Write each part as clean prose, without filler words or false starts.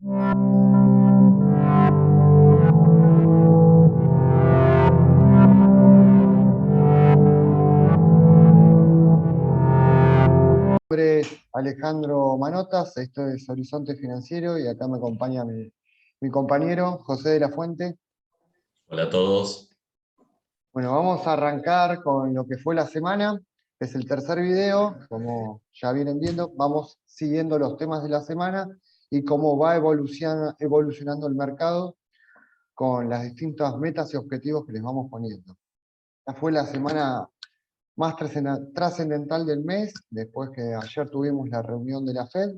Mi nombre es Alejandro Manotas, esto es Horizonte Financiero y acá me acompaña mi compañero José de la Fuente. Hola a todos. Bueno, vamos a arrancar con lo que fue la semana. Es el tercer video, como ya vienen viendo, vamos siguiendo los temas de la semana y cómo va evolucionando el mercado con las distintas metas y objetivos que les vamos poniendo. Esta fue la semana más trascendental del mes, después que ayer tuvimos la reunión de la Fed.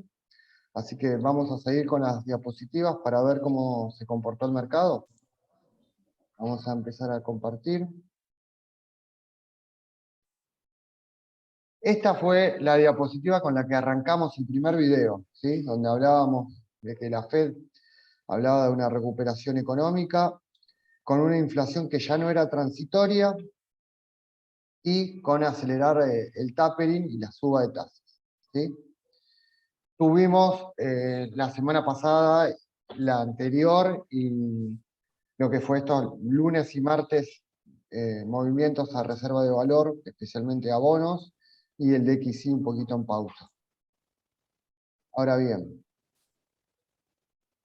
Así que vamos a seguir con las diapositivas para ver cómo se comportó el mercado. Vamos a empezar a compartir. Esta fue la diapositiva con la que arrancamos el primer video, ¿sí? Donde hablábamos de que la Fed hablaba de una recuperación económica, con una inflación que ya no era transitoria y con acelerar el tapering y la suba de tasas, ¿sí? Tuvimos la semana pasada, la anterior y lo que fue estos lunes y martes, movimientos a reserva de valor, especialmente a bonos, y el DXY un poquito en pausa. Ahora bien,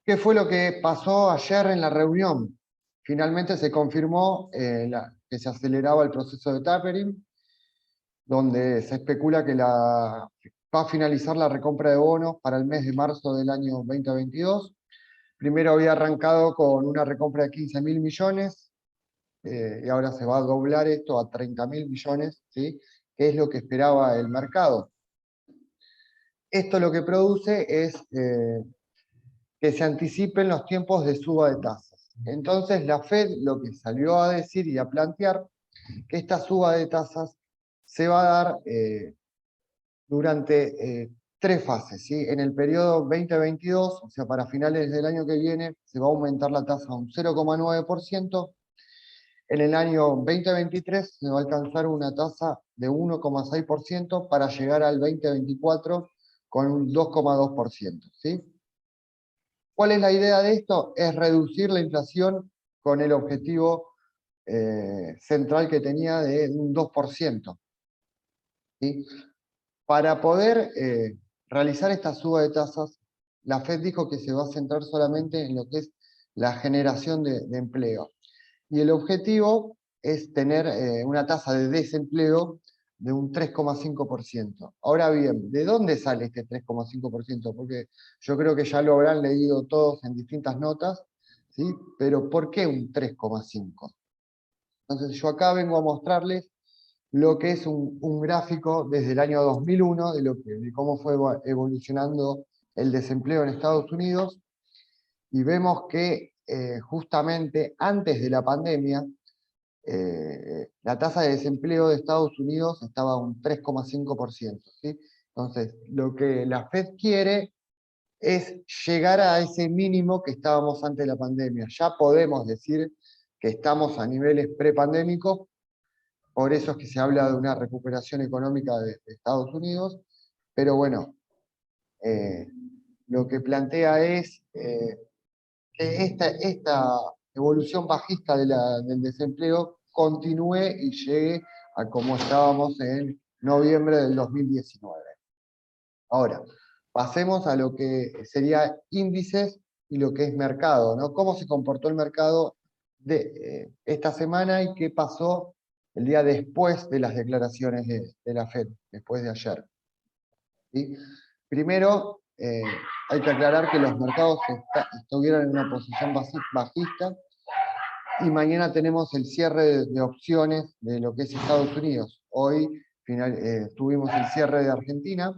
¿qué fue lo que pasó ayer en la reunión? Finalmente se confirmó que se aceleraba el proceso de tapering, donde se especula que va a finalizar la recompra de bonos para el mes de marzo del año 2022. Primero había arrancado con una recompra de 15.000 millones, y ahora se va a doblar esto a 30.000 millones, ¿sí? Que es lo que esperaba el mercado. Esto lo que produce es que se anticipen los tiempos de suba de tasas. Entonces la Fed lo que salió a decir y a plantear que esta suba de tasas se va a dar durante tres fases, ¿sí? En el periodo 2022, o sea, para finales del año que viene, se va a aumentar la tasa a un 0,9%. En el año 2023 se va a alcanzar una tasa de 1,6% para llegar al 2024 con un 2,2%, ¿sí? ¿Cuál es la idea de esto? Es reducir la inflación con el objetivo central que tenía de un 2%, ¿sí? Para poder realizar esta suba de tasas, la Fed dijo que se va a centrar solamente en lo que es la generación de empleo. Y el objetivo es tener una tasa de desempleo de un 3,5%. Ahora bien, ¿de dónde sale este 3,5%? Porque yo creo que ya lo habrán leído todos en distintas notas, ¿sí? Pero ¿por qué un 3,5%? Entonces yo acá vengo a mostrarles lo que es un gráfico desde el año 2001 de cómo fue evolucionando el desempleo en Estados Unidos, y vemos que justamente antes de la pandemia, la tasa de desempleo de Estados Unidos estaba a un 3,5%, ¿sí? Entonces, lo que la Fed quiere es llegar a ese mínimo que estábamos antes de la pandemia. Ya podemos decir que estamos a niveles prepandémicos, por eso es que se habla de una recuperación económica de Estados Unidos, pero bueno, lo que plantea es que esta evolución bajista del desempleo continúe y llegue a como estábamos en noviembre del 2019. Ahora, pasemos a lo que sería índices y lo que es mercado, ¿no? ¿Cómo se comportó el mercado de esta semana y qué pasó el día después de las declaraciones de la Fed, después de ayer? ¿Sí? Primero, hay que aclarar que los mercados estuvieron en una posición bajista, y mañana tenemos el cierre de opciones de lo que es Estados Unidos. Hoy tuvimos el cierre de Argentina,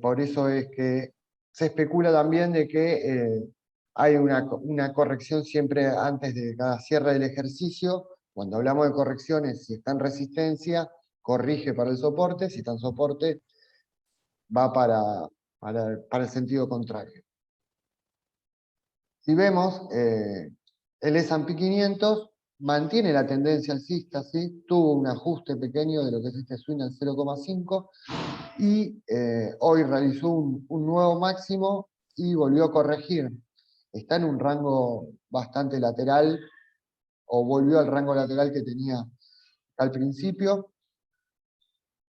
por eso es que se especula también de que hay una corrección siempre antes de cada cierre del ejercicio. Cuando hablamos de correcciones, si está en resistencia, corrige para el soporte, si está en soporte, va para el sentido contrario. Si vemos, el S&P 500 mantiene la tendencia alcista, ¿sí? Tuvo un ajuste pequeño de lo que es este swing al 0,5, y hoy realizó un nuevo máximo y volvió a corregir. Está en un rango bastante lateral, o volvió al rango lateral que tenía al principio.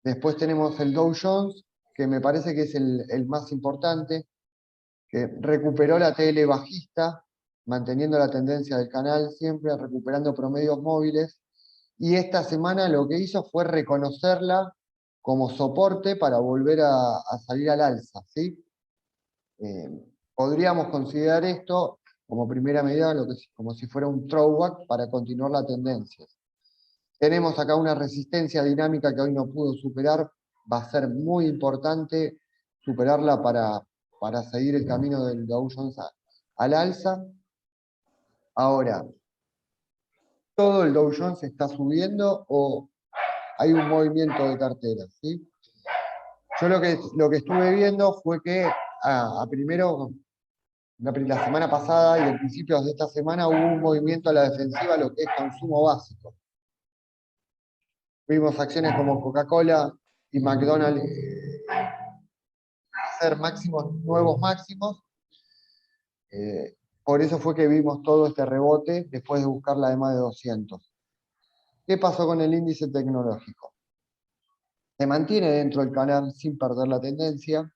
Después tenemos el Dow Jones, que me parece que es el más importante, que recuperó la TL bajista, manteniendo la tendencia del canal siempre, recuperando promedios móviles, y esta semana lo que hizo fue reconocerla como soporte para volver a salir al alza, ¿sí? Podríamos considerar esto como primera medida, como si fuera un throwback para continuar la tendencia. Tenemos acá una resistencia dinámica que hoy no pudo superar, va a ser muy importante superarla para seguir el camino del Dow Jones al alza. Ahora, ¿todo el Dow Jones está subiendo o hay un movimiento de carteras? ¿Sí? Yo lo que estuve viendo fue que primero, la semana pasada y a principios de esta semana hubo un movimiento a la defensiva, lo que es consumo básico. Vimos acciones como Coca-Cola y McDonald's hacer nuevos máximos. Por eso fue que vimos todo este rebote después de buscar la de más de 200. ¿Qué pasó con el índice tecnológico? Se mantiene dentro del canal sin perder la tendencia.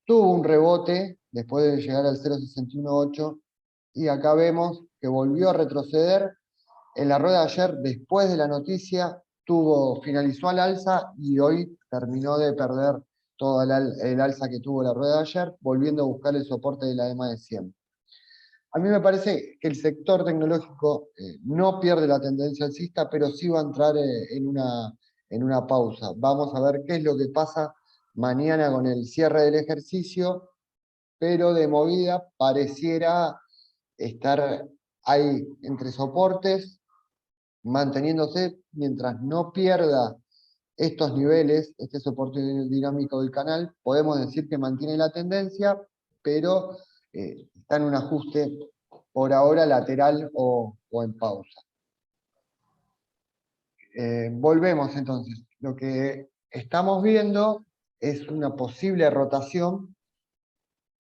Tuvo un rebote después de llegar al 0,618 y acá vemos que volvió a retroceder. En la rueda de ayer, después de la noticia, finalizó al alza y hoy terminó de perder todo el alza que tuvo la rueda de ayer, volviendo a buscar el soporte de la EMA de 100. A mí me parece que el sector tecnológico no pierde la tendencia alcista, pero sí va a entrar en una pausa. Vamos a ver qué es lo que pasa mañana con el cierre del ejercicio, pero de movida pareciera estar ahí entre soportes, manteniéndose mientras no pierda estos niveles, este soporte dinámico del canal, podemos decir que mantiene la tendencia, pero está en un ajuste por ahora lateral o en pausa. Volvemos entonces. Lo que estamos viendo es una posible rotación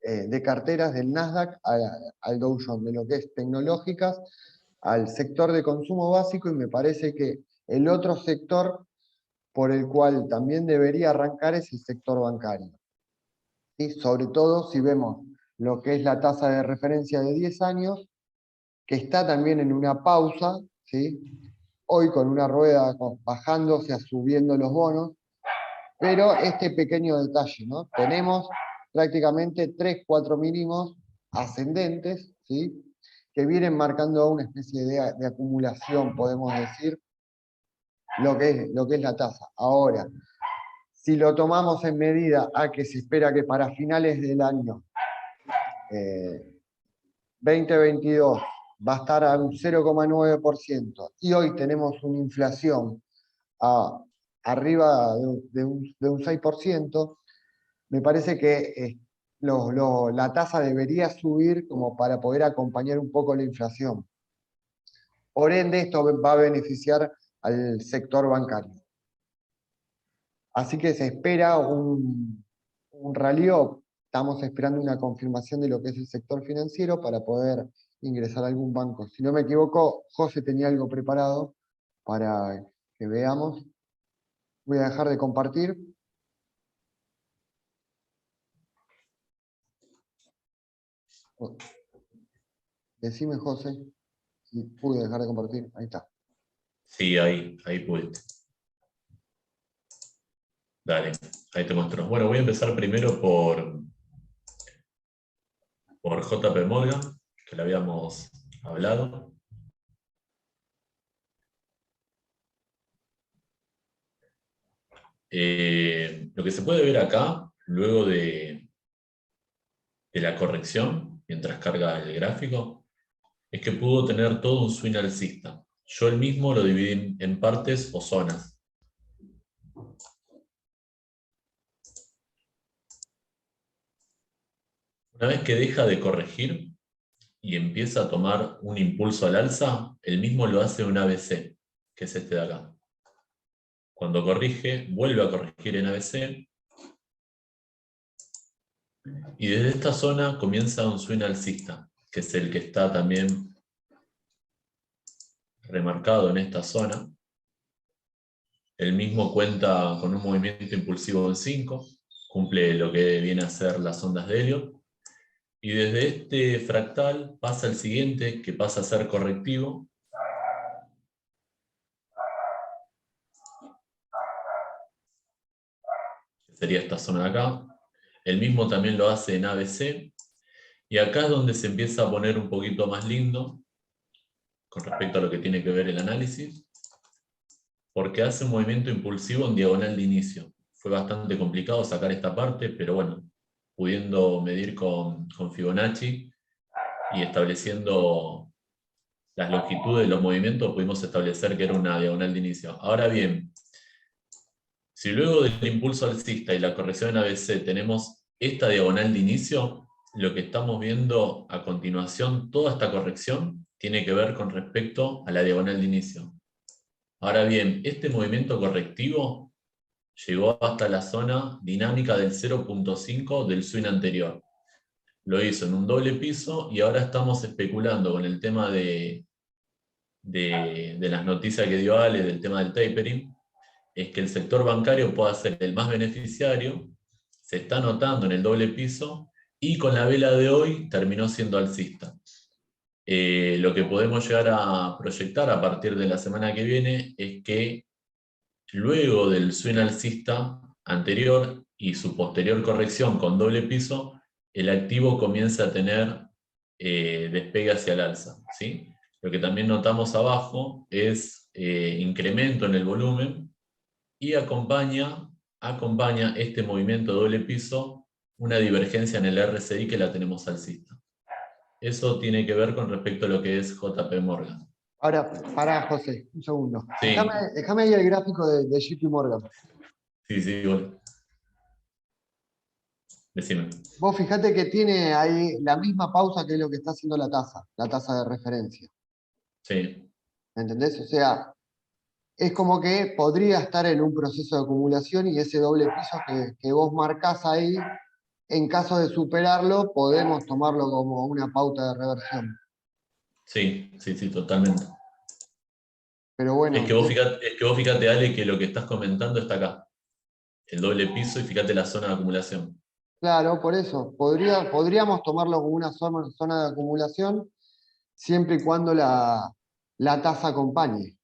de carteras del Nasdaq al Dow Jones, de lo que es tecnológicas al sector de consumo básico, y me parece que el otro sector por el cual también debería arrancar es el sector bancario. ¿Sí? Sobre todo si vemos lo que es la tasa de referencia de 10 años, que está también en una pausa, ¿sí? Hoy con una rueda bajándose, subiendo los bonos, pero este pequeño detalle, ¿no? Tenemos prácticamente 3-4 mínimos ascendentes, ¿sí? Que vienen marcando una especie de acumulación, podemos decir, lo que es la tasa. Ahora, si lo tomamos en medida a que se espera que para finales del año 2022 va a estar a un 0,9% y hoy tenemos una inflación arriba de un 6%, me parece que la tasa debería subir como para poder acompañar un poco la inflación. Por ende, esto va a beneficiar al sector bancario. Así que se espera un raleo. Estamos esperando una confirmación de lo que es el sector financiero para poder ingresar a algún banco. Si no me equivoco, José tenía algo preparado para que veamos. Voy a dejar de compartir. Decime, José, si pude dejar de compartir. Ahí está. Sí, ahí pude. Dale, ahí te muestro. Bueno, voy a empezar primero por JP Morgan, que lo habíamos hablado. Lo que se puede ver acá, luego de la corrección, mientras carga el gráfico, es que pudo tener todo un swing alcista. Yo el mismo lo dividí en partes o zonas. Una vez que deja de corregir y empieza a tomar un impulso al alza, el mismo lo hace un ABC, que es este de acá. Cuando corrige, vuelve a corregir en ABC, Y desde esta zona comienza un swing alcista, que es el que está también remarcado en esta zona. El mismo cuenta con un movimiento impulsivo en 5, cumple lo que viene a ser las ondas de Elliott. Y desde este fractal pasa el siguiente, que pasa a ser correctivo. Sería esta zona de acá. El mismo también lo hace en ABC. Y acá es donde se empieza a poner un poquito más lindo con respecto a lo que tiene que ver el análisis, porque hace un movimiento impulsivo en diagonal de inicio. Fue bastante complicado sacar esta parte, pero bueno, pudiendo medir con Fibonacci y estableciendo las longitudes de los movimientos, pudimos establecer que era una diagonal de inicio. Ahora bien, si luego del impulso alcista y la corrección en ABC tenemos esta diagonal de inicio, lo que estamos viendo a continuación, toda esta corrección, tiene que ver con respecto a la diagonal de inicio. Ahora bien, este movimiento correctivo llegó hasta la zona dinámica del 0.5 del swing anterior. Lo hizo en un doble piso y ahora estamos especulando con el tema de las noticias que dio Ale, del tema del tapering, es que el sector bancario pueda ser el más beneficiario, se está notando en el doble piso, y con la vela de hoy terminó siendo alcista. Lo que podemos llegar a proyectar a partir de la semana que viene es que luego del swing alcista anterior y su posterior corrección con doble piso, el activo comienza a tener despegue hacia el alza, ¿sí? Lo que también notamos abajo es incremento en el volumen, y acompaña este movimiento de doble piso una divergencia en el RSI que la tenemos alcista. Eso tiene que ver con respecto a lo que es JP Morgan. Ahora, pará, José, un segundo. Sí, Déjame ahí el gráfico de JP Morgan. sí, bueno. Decime. Vos fijate que tiene ahí la misma pausa que es lo que está haciendo la tasa de referencia. Sí, ¿Me entendés? O sea, es como que podría estar en un proceso de acumulación y ese doble piso que vos marcás ahí, en caso de superarlo, podemos tomarlo como una pauta de reversión. sí, totalmente. Pero bueno, Es que vos fíjate, Ale, que lo que estás comentando está acá. El doble piso, y fíjate la zona de acumulación. claro, por eso, podríamos tomarlo como una zona de acumulación siempre y cuando la tasa acompañe.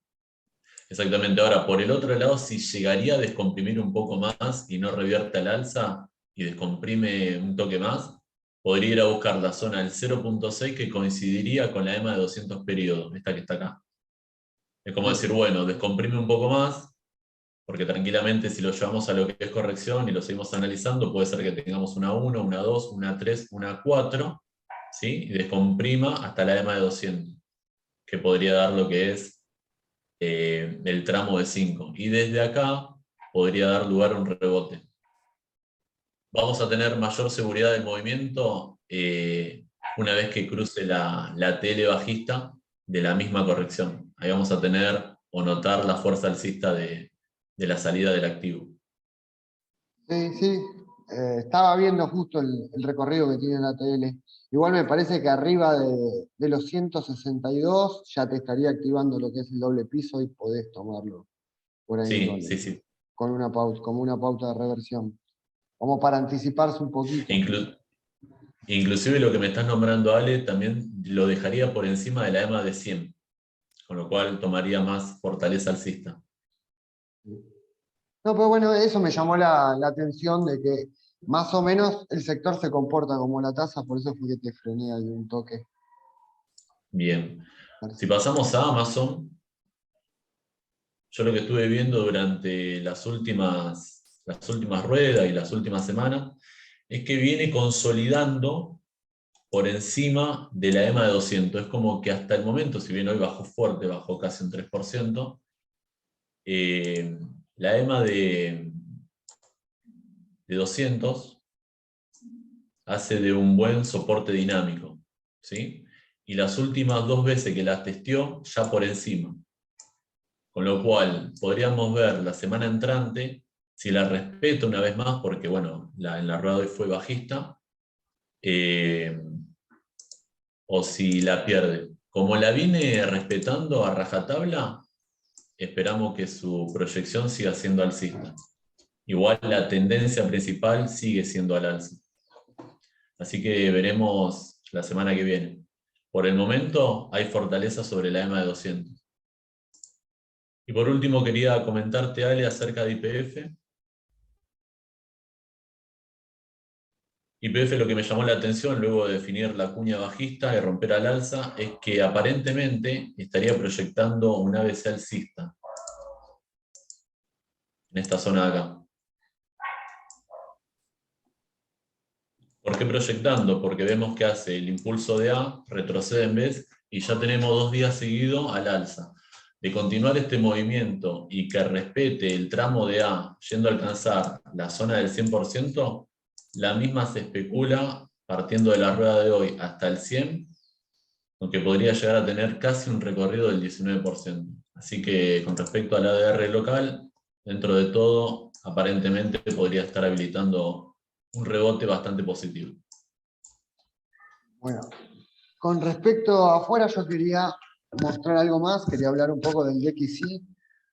Exactamente. Ahora, por el otro lado, si llegaría a descomprimir un poco más y no revierte al alza y descomprime un toque más, podría ir a buscar la zona del 0.6 que coincidiría con la EMA de 200 periodos, esta que está acá. Es como decir, bueno, descomprime un poco más, porque tranquilamente si lo llevamos a lo que es corrección y lo seguimos analizando, puede ser que tengamos una 1, una 2, una 3, una 4, ¿sí? Y descomprima hasta la EMA de 200, que podría dar lo que es el tramo de 5. Y desde acá podría dar lugar a un rebote. Vamos a tener mayor seguridad del movimiento una vez que cruce la TL bajista de la misma corrección. Ahí vamos a tener o notar la fuerza alcista de la salida del activo. Sí. Estaba viendo justo el recorrido que tiene la TL. Igual me parece que arriba de los 162 ya te estaría activando lo que es el doble piso y podés tomarlo por ahí Sí, sí. con una pauta, como una pauta de reversión. Como para anticiparse un poquito. Inclusive lo que me estás nombrando, Ale, también lo dejaría por encima de la EMA de 100, con lo cual tomaría más fortaleza alcista. No, pero bueno, eso me llamó la atención de que más o menos el sector se comporta como la tasa, por eso fue que te frené ahí un toque. Bien. Si pasamos a Amazon, yo lo que estuve viendo durante las últimas ruedas y las últimas semanas es que viene consolidando por encima de la EMA de 200. Es como que hasta el momento, si bien hoy bajó fuerte, bajó casi un 3%, la EMA de 200 hace de un buen soporte dinámico, ¿sí? Y las últimas 2 veces que las testeó, ya por encima. Con lo cual, podríamos ver la semana entrante, si la respeta una vez más, porque bueno, en la rueda de hoy fue bajista, o si la pierde. Como la vine respetando a rajatabla, esperamos que su proyección siga siendo alcista. Igual la tendencia principal sigue siendo al alza. Así que veremos la semana que viene. Por el momento hay fortaleza sobre la EMA de 200. Y por último quería comentarte, Ale, acerca de YPF. YPF, lo que me llamó la atención luego de definir la cuña bajista y romper al alza es que aparentemente estaría proyectando un ABC alcista en esta zona de acá. ¿Por qué proyectando? Porque vemos que hace el impulso de A, retrocede en vez, y ya tenemos 2 días seguidos al alza. De continuar este movimiento y que respete el tramo de A, yendo a alcanzar la zona del 100%, la misma se especula partiendo de la rueda de hoy hasta el 100%, aunque podría llegar a tener casi un recorrido del 19%. Así que con respecto al ADR local, dentro de todo, aparentemente podría estar habilitando un rebote bastante positivo. Bueno, con respecto a afuera, yo quería mostrar algo más, quería hablar un poco del DXY,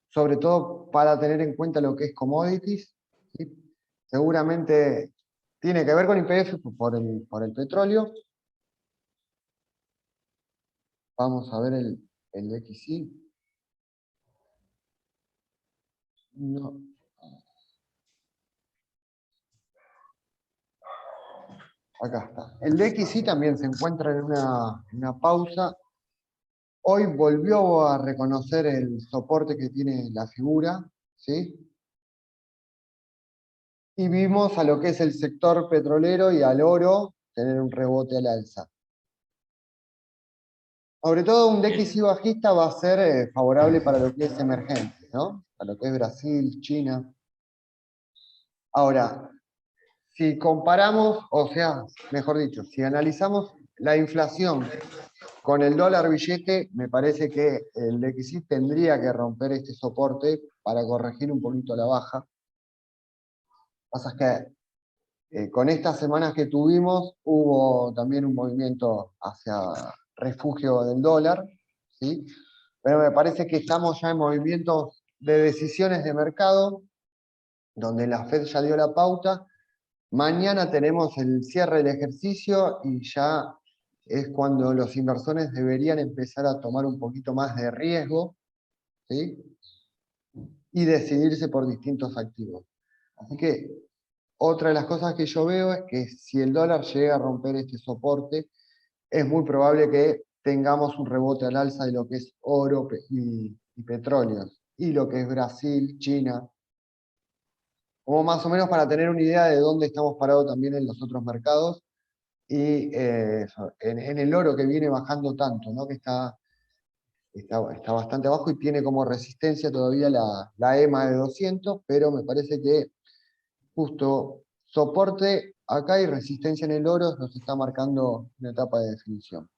sobre todo para tener en cuenta lo que es commodities, ¿sí? Seguramente tiene que ver con YPF por el petróleo. Vamos a ver el DXY. No. Acá está. El DXY también se encuentra en una pausa. Hoy volvió a reconocer el soporte que tiene la figura, ¿sí? Y vimos a lo que es el sector petrolero y al oro tener un rebote al alza. Sobre todo un DXY bajista va a ser favorable para lo que es emergente, ¿no? Para lo que es Brasil, China. Ahora, si comparamos, o sea, mejor dicho, si analizamos la inflación con el dólar billete, me parece que el DXY tendría que romper este soporte para corregir un poquito la baja. Lo que pasa es que con estas semanas que tuvimos, hubo también un movimiento hacia refugio del dólar, ¿sí? Pero me parece que estamos ya en movimientos de decisiones de mercado, donde la Fed ya dio la pauta. Mañana tenemos el cierre del ejercicio y ya es cuando los inversores deberían empezar a tomar un poquito más de riesgo, ¿sí? Y decidirse por distintos activos. Así que otra de las cosas que yo veo es que si el dólar llega a romper este soporte, es muy probable que tengamos un rebote al alza de lo que es oro y petróleos, y lo que es Brasil, China, como más o menos para tener una idea de dónde estamos parados también en los otros mercados, y en el oro que viene bajando tanto, ¿no? Que está bastante abajo y tiene como resistencia todavía la EMA de 200, pero me parece que justo soporte acá y resistencia en el oro nos está marcando una etapa de definición.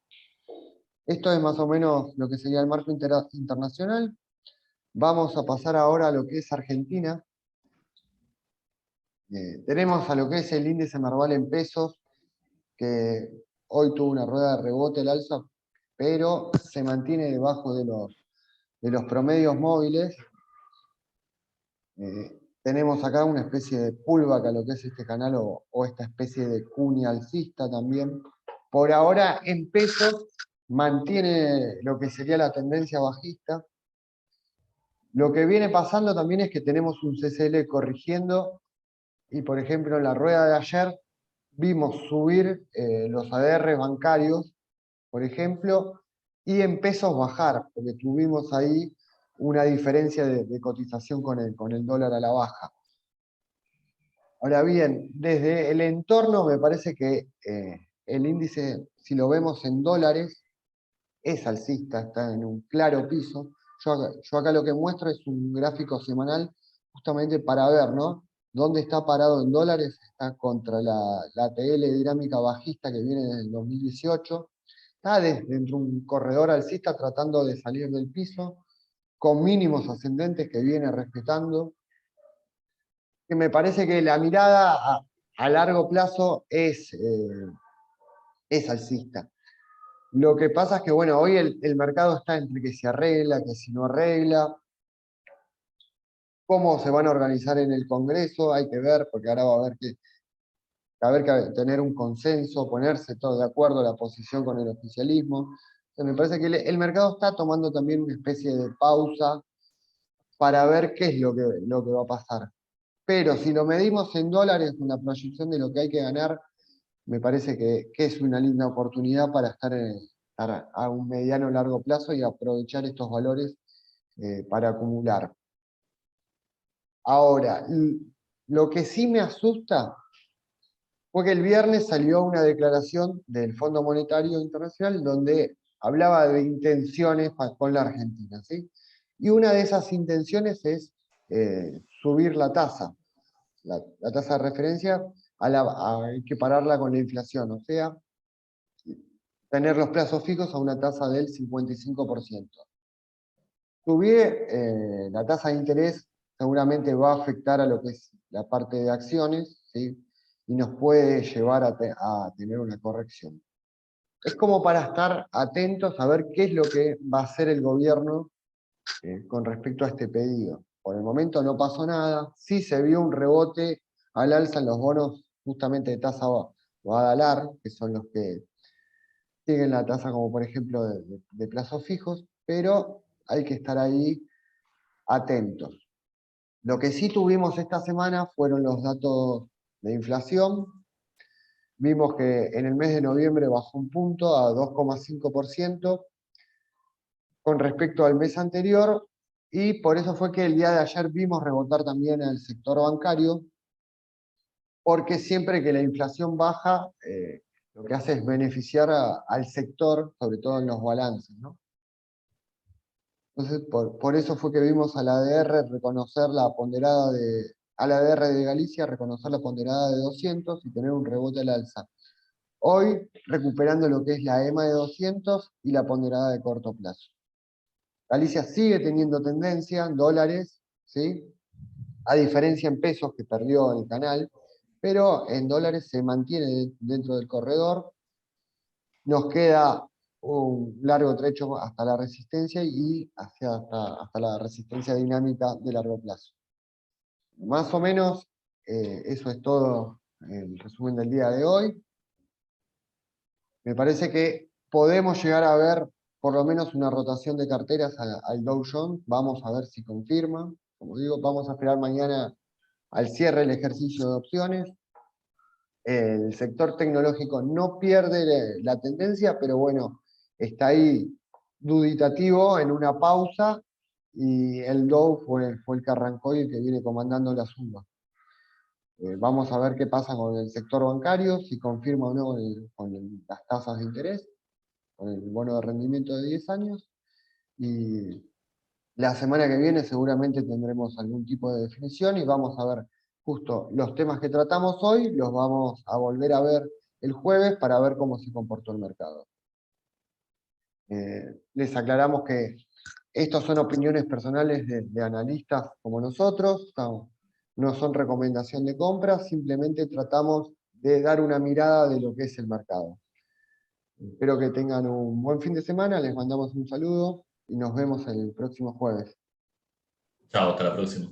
Esto es más o menos lo que sería el marco internacional. Vamos a pasar ahora a lo que es Argentina. Tenemos a lo que es el índice Merval en pesos, que hoy tuvo una rueda de rebote al alza, pero se mantiene debajo de los promedios móviles. Tenemos acá una especie de pullback a lo que es este canal o esta especie de cuña alcista también. Por ahora, en pesos, mantiene lo que sería la tendencia bajista. Lo que viene pasando también es que tenemos un CCL corrigiendo y, por ejemplo, en la rueda de ayer vimos subir los ADR bancarios, por ejemplo, y en pesos bajar, porque tuvimos ahí una diferencia de cotización con el dólar a la baja. Ahora bien, desde el entorno me parece que el índice, si lo vemos en dólares, es alcista, está en un claro piso. Yo acá lo que muestro es un gráfico semanal justamente para ver, ¿no? Dónde está parado en dólares, está contra la TL dinámica bajista que viene desde el 2018. Está dentro de un corredor alcista tratando de salir del piso, con mínimos ascendentes que viene respetando. Que me parece que la mirada a largo plazo es es alcista. Lo que pasa es que, bueno, hoy el mercado está entre que se arregla, que si no arregla, cómo se van a organizar en el Congreso, hay que ver, porque ahora va a haber que tener un consenso, ponerse todo de acuerdo a la posición con el oficialismo. Entonces, me parece que el mercado está tomando también una especie de pausa para ver qué es lo que va a pasar. Pero si lo medimos en dólares, una proyección de lo que hay que ganar, me parece que es una linda oportunidad para estar a un mediano o largo plazo y aprovechar estos valores para acumular. Ahora, lo que sí me asusta fue que el viernes salió una declaración del Fondo Monetario Internacional donde hablaba de intenciones con la Argentina, ¿sí? Y una de esas intenciones es subir la tasa, la tasa de referencia, a equipararla con la inflación, o sea, tener los plazos fijos a una tasa del 55%. Subir la tasa de interés seguramente va a afectar a lo que es la parte de acciones, ¿sí? Y nos puede llevar a tener una corrección. Es como para estar atentos a ver qué es lo que va a hacer el gobierno con respecto a este pedido. Por el momento no pasó nada, sí se vio un rebote al alza en los bonos justamente de tasa Badalar, que son los que siguen la tasa como por ejemplo de plazos fijos, pero hay que estar ahí atentos. Lo que sí tuvimos esta semana fueron los datos de inflación. Vimos que en el mes de noviembre bajó un punto a 2,5% con respecto al mes anterior, y por eso fue que el día de ayer vimos rebotar también el sector bancario, porque siempre que la inflación baja, lo que hace es beneficiar al sector, sobre todo en los balances, ¿no? Entonces, por eso fue que vimos a la ADR reconocer la ponderada a la ADR de Galicia reconocer la ponderada de 200 y tener un rebote al alza. Hoy, recuperando lo que es la EMA de 200 y la ponderada de corto plazo. Galicia sigue teniendo tendencia en dólares, ¿sí? A diferencia en pesos que perdió el canal, pero en dólares se mantiene dentro del corredor. Nos queda un largo trecho hasta la resistencia y hasta la resistencia dinámica de largo plazo. Más o menos, eso es todo el resumen del día de hoy. Me parece que podemos llegar a ver por lo menos una rotación de carteras al Dow Jones. Vamos a ver si confirma. Como digo, vamos a esperar mañana al cierre el ejercicio de opciones. El sector tecnológico no pierde la tendencia, pero bueno, está ahí duditativo en una pausa y el Dow fue el que arrancó y el que viene comandando la suba. Vamos a ver qué pasa con el sector bancario, si confirma o no las tasas de interés, con el bono de rendimiento de 10 años. Y la semana que viene seguramente tendremos algún tipo de definición y vamos a ver justo los temas que tratamos hoy, los vamos a volver a ver el jueves para ver cómo se comportó el mercado. Les aclaramos que estas son opiniones personales de analistas como nosotros, no son recomendación de compra, simplemente tratamos de dar una mirada de lo que es el mercado. Espero que tengan un buen fin de semana, les mandamos un saludo y nos vemos el próximo jueves. Chao, hasta la próxima.